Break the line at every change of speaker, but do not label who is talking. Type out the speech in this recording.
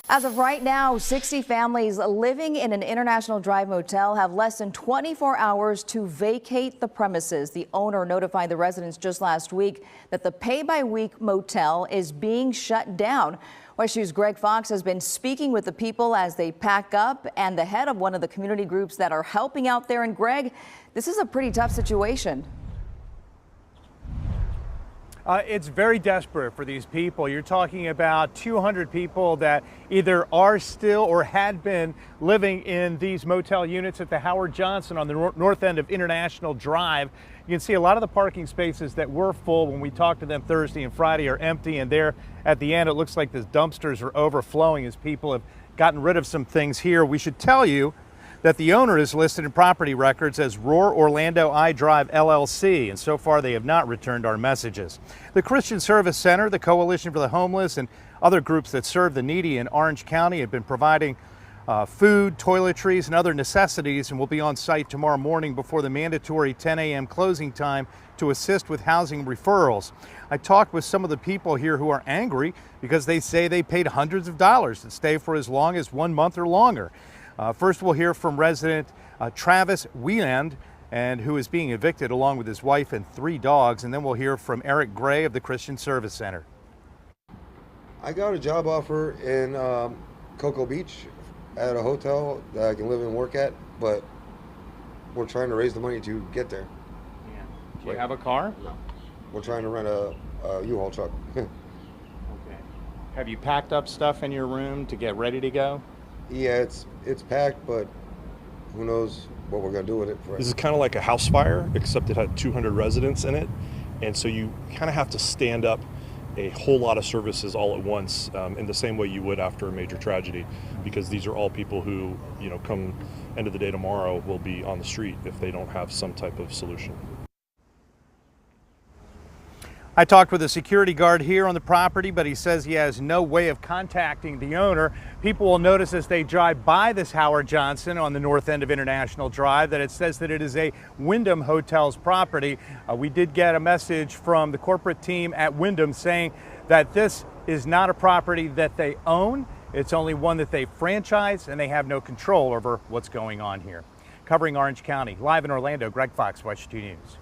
As of right now, 60 families living in an International Drive motel have less than 24 hours to vacate the premises. The owner notified the residents just last week that the pay-by-week motel is being shut down. WESH News' Greg Fox has been speaking with the people as they pack up and the head of one of the community groups that are helping out there. And Greg, this is a pretty tough situation.
It's very desperate for these people. You're talking about 200 people that either are still or had been living in these motel units at the Howard Johnson on the north end of International Drive. You can see a lot of the parking spaces that were full when we talked to them Thursday and Friday are empty, and there at the end it looks like the dumpsters are overflowing as people have gotten rid of some things here. We should tell you that the owner is listed in property records as Roar Orlando I Drive LLC, and so far they have not returned our messages. The Christian Service Center, the Coalition for the Homeless, and other groups that serve the needy in Orange County have been providing food, toiletries, and other necessities, and will be on site tomorrow morning before the mandatory 10 a.m. closing time to assist with housing referrals. I talked with some of the people here who are angry because they say they paid hundreds of dollars to stay for as long as 1 month or longer. First, we'll hear from resident Travis Wieland, and who is being evicted along with his wife and 3 dogs, and then we'll hear from Eric Gray of the Christian Service Center.
I got a job offer in Cocoa Beach at a hotel that I can live and work at, but we're trying to raise the money to get there.
Yeah. Do you have a car?
No. We're trying to rent a U-Haul truck.
Okay. Have you packed up stuff in your room to get ready to go?
Yeah, it's packed, but who knows what we're gonna do with it.
This is kind of like a house fire, except it had 200 residents in it, and so you kind of have to stand up a whole lot of services all at once, in the same way you would after a major tragedy, because these are all people who, come end of the day tomorrow will be on the street if they don't have some type of solution.
I talked with a security guard here on the property, but he says he has no way of contacting the owner. People will notice as they drive by this Howard Johnson on the north end of International Drive that it says that it is a Wyndham Hotels property. We did get a message from the corporate team at Wyndham saying that this is not a property that they own. It's only one that they franchise, and they have no control over what's going on here. Covering Orange County, live in Orlando, Greg Fox, WESH 2 News.